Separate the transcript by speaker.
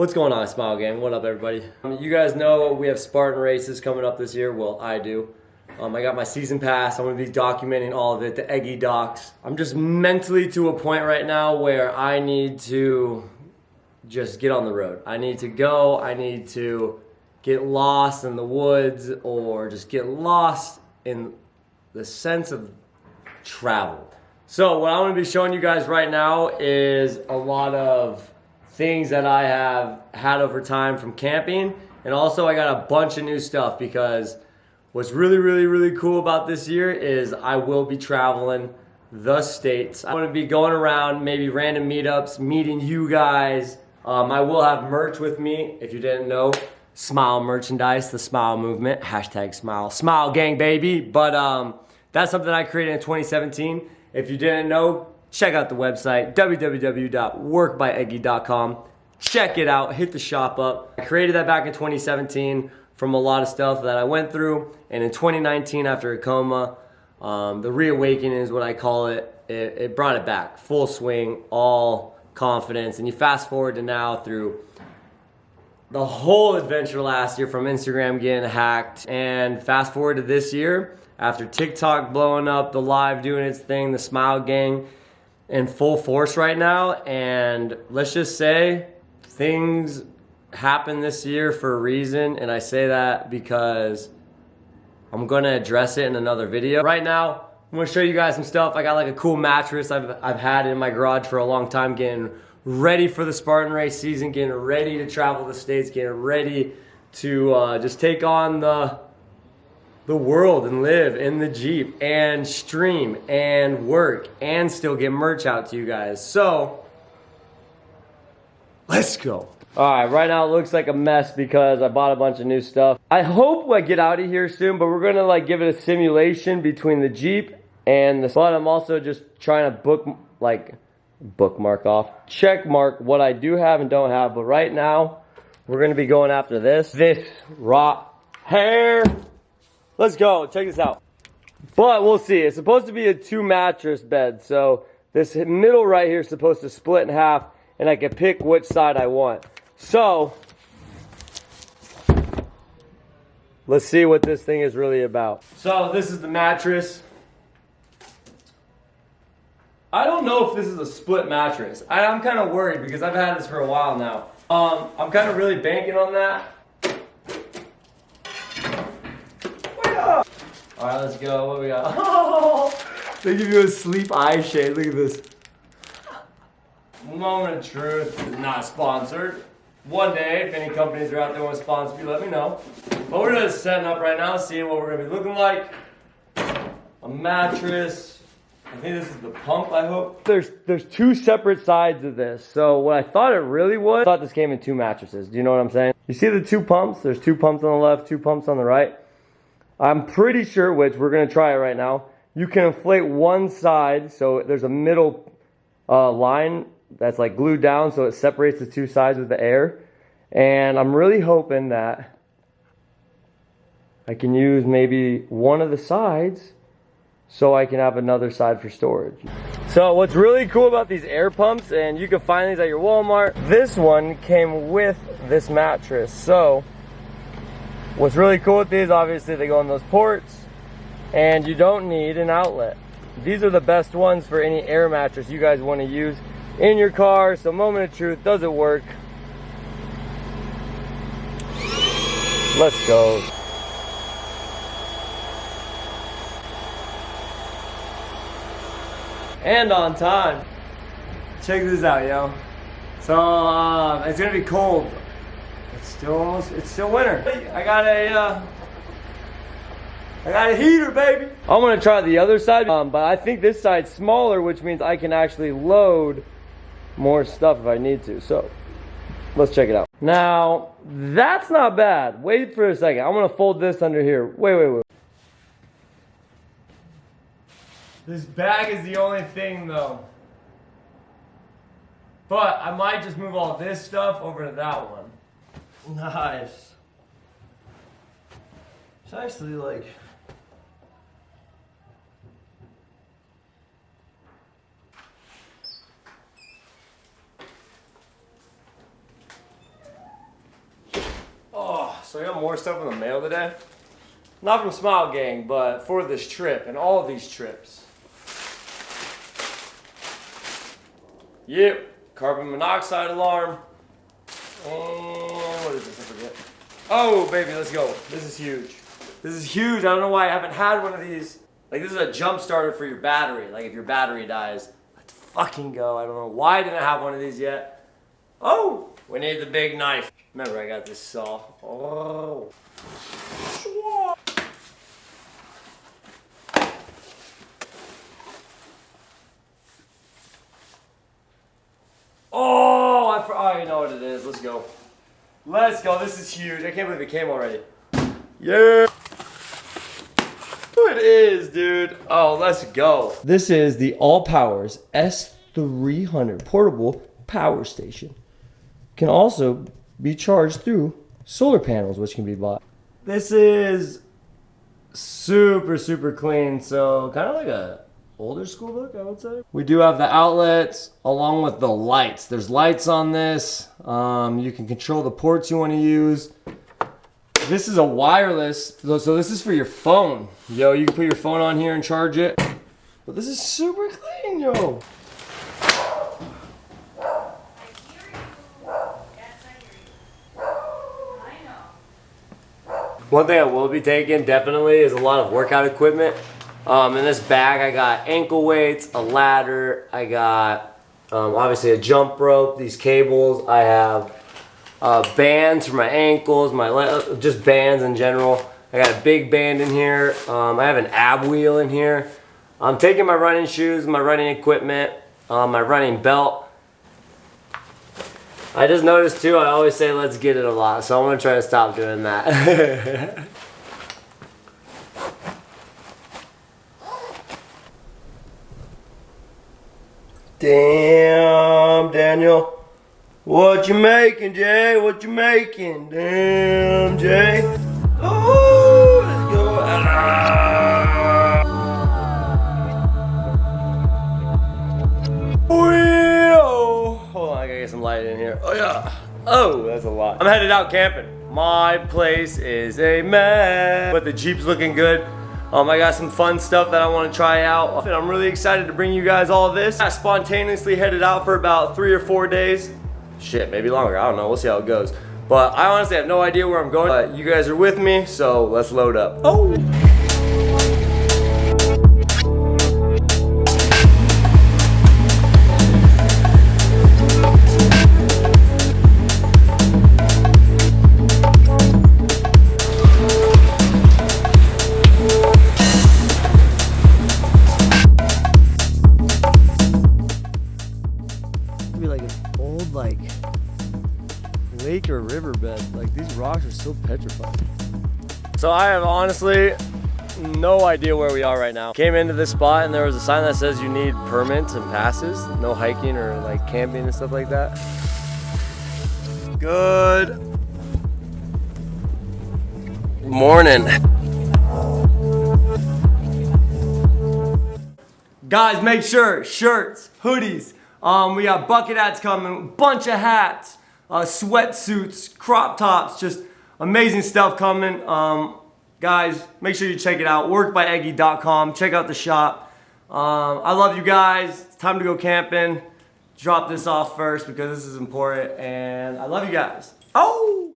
Speaker 1: What's going on, Smile Gang? What up, everybody? You guys know we have Spartan races coming up this year. Well, I do. I got my season pass. I'm going to be documenting all of it, the Eggy docs. I'm just mentally to a point right now where I need to just get on the road. I need to go. I need to get lost in the woods or just get lost in the sense of travel. So what I'm going to be showing you guys right now is a lot of things that I have had over time from camping. And also I got a bunch of new stuff because what's really cool about this year is I will be traveling the states. I'm going to be going around maybe random meetups, meeting you guys. I will have merch with me. If you didn't know, Smile merchandise, the Smile movement, hashtag Smile, Smile Gang baby. But that's something I created in 2017. If you didn't know, check out the website, www.workbyeggy.com. Check it out, hit the shop up. I created that back in 2017 from a lot of stuff that I went through. And in 2019, after a coma, the reawakening is what I call it. It brought it back, full swing, all confidence. And you fast forward to now through the whole adventure last year from Instagram getting hacked. And fast forward to this year, after TikTok blowing up, the live doing its thing, the Smile Gang in full force right now. And let's just say things happen this year for a reason, and I say that because I'm gonna address it in another video. Right now, I'm gonna show you guys some stuff. I got like a cool mattress I've had in my garage for a long time, getting ready for the Spartan race season, getting ready to travel the states, getting ready to just take on the world and live in the Jeep and stream and work and still get merch out to you guys. So, let's go. All right, right now it looks like a mess because I bought a bunch of new stuff. I hope I get out of here soon, but we're gonna like give it a simulation between the Jeep and the, but I'm also just trying to bookmark off, check mark what I do have and don't have. But right now, we're gonna be going after this rock hair. Let's go, check this out. But we'll see, it's supposed to be a 2 mattress bed. So this middle right here is supposed to split in half and I can pick which side I want. So, let's see what this thing is really about. So this is the mattress. I don't know if this is a split mattress. I'm kind of worried because I've had this for a while now. I'm kind of really banking on that. All right, let's go. What we got? Oh, they give you a sleep eye shade. Look at this. Moment of truth is not sponsored. One day, if any companies are out there want to sponsor me, let me know. But we're just setting up right now, seeing what we're going to be looking like. A mattress. I think this is the pump, I hope. There's 2 separate sides of this. So what I thought it really was, I thought this came in 2 mattresses. Do you know what I'm saying? You see the 2 pumps? There's 2 pumps on the left, 2 pumps on the right. I'm pretty sure which, we're going to try it right now. You can inflate one side, so there's a middle line that's like glued down so it separates the 2 sides with the air. And I'm really hoping that I can use maybe one of the sides so I can have another side for storage. So what's really cool about these air pumps, and you can find these at your Walmart, this one came with this mattress. So what's really cool with these, obviously they go on those ports and you don't need an outlet. These are the best ones for any air mattress you guys want to use in your car. So moment of truth, does it work? Let's go. And on time. Check this out, yo. So it's gonna be cold. It's still winter. I got a heater, baby. I'm gonna try the other side, but I think this side's smaller, which means I can actually load more stuff if I need to. So let's check it out. Now that's not bad. Wait for a second. I'm gonna fold this under here. Wait. This bag is the only thing though. But I might just move all this stuff over to that one. Nice. It's actually like, So I got more stuff in the mail today. Not from Smile Gang, but for this trip and all of these trips. Yep, carbon monoxide alarm. And what is this? I forget. Oh, baby, let's go. This is huge. This is huge. I don't know why I haven't had one of these. Like, this is a jump starter for your battery. Like, if your battery dies, let's fucking go. I don't know why I didn't have one of these yet. Oh, we need the big knife. Remember, I got this saw. Oh. Oh, I already know what it is. Let's go. Let's go. This is huge. I can't believe it came already. Yeah. It is, dude. Oh, let's go. This is the All Powers S300 portable power station. Can also be charged through solar panels, which can be bought. This is super, super clean. So kind of like a older school look, I would say. We do have the outlets along with the lights. There's lights on this. You can control the ports you want to use. This is a wireless, so this is for your phone. Yo, you can put your phone on here and charge it. But this is super clean, yo. One thing I will be taking definitely is a lot of workout equipment. In this bag I got ankle weights, a ladder, I got obviously a jump rope, these cables, I have bands for my ankles, just bands in general. I got a big band in here. I have an ab wheel in here. I'm taking my running shoes, my running equipment, my running belt. I just noticed too, I always say let's get it a lot, so I'm gonna try to stop doing that. Damn, Daniel. What you making, Jay? What you making? Damn, Jay. Oh, let's go. Oh, hold on, I gotta get some light in here. Oh, yeah. Oh, that's a lot. I'm headed out camping. My place is a mess, but the Jeep's looking good. I got some fun stuff that I want to try out. And I'm really excited to bring you guys all this. I spontaneously headed out for about 3 or 4 days. Shit, maybe longer, I don't know, we'll see how it goes. But I honestly have no idea where I'm going. But you guys are with me, so let's load up. Oh! Be like an old, like, lake or riverbed. Like, these rocks are so petrified. So I have honestly no idea where we are right now. Came into this spot and there was a sign that says you need permits and passes. No hiking or like camping and stuff like that. Good morning. Guys, make sure, shirts, hoodies, we got bucket hats coming, bunch of hats, sweatsuits, crop tops, just amazing stuff coming. Guys, make sure you check it out. Workbyeggy.com. Check out the shop. I love you guys. It's time to go camping. Drop this off first because this is important. And I love you guys. Oh!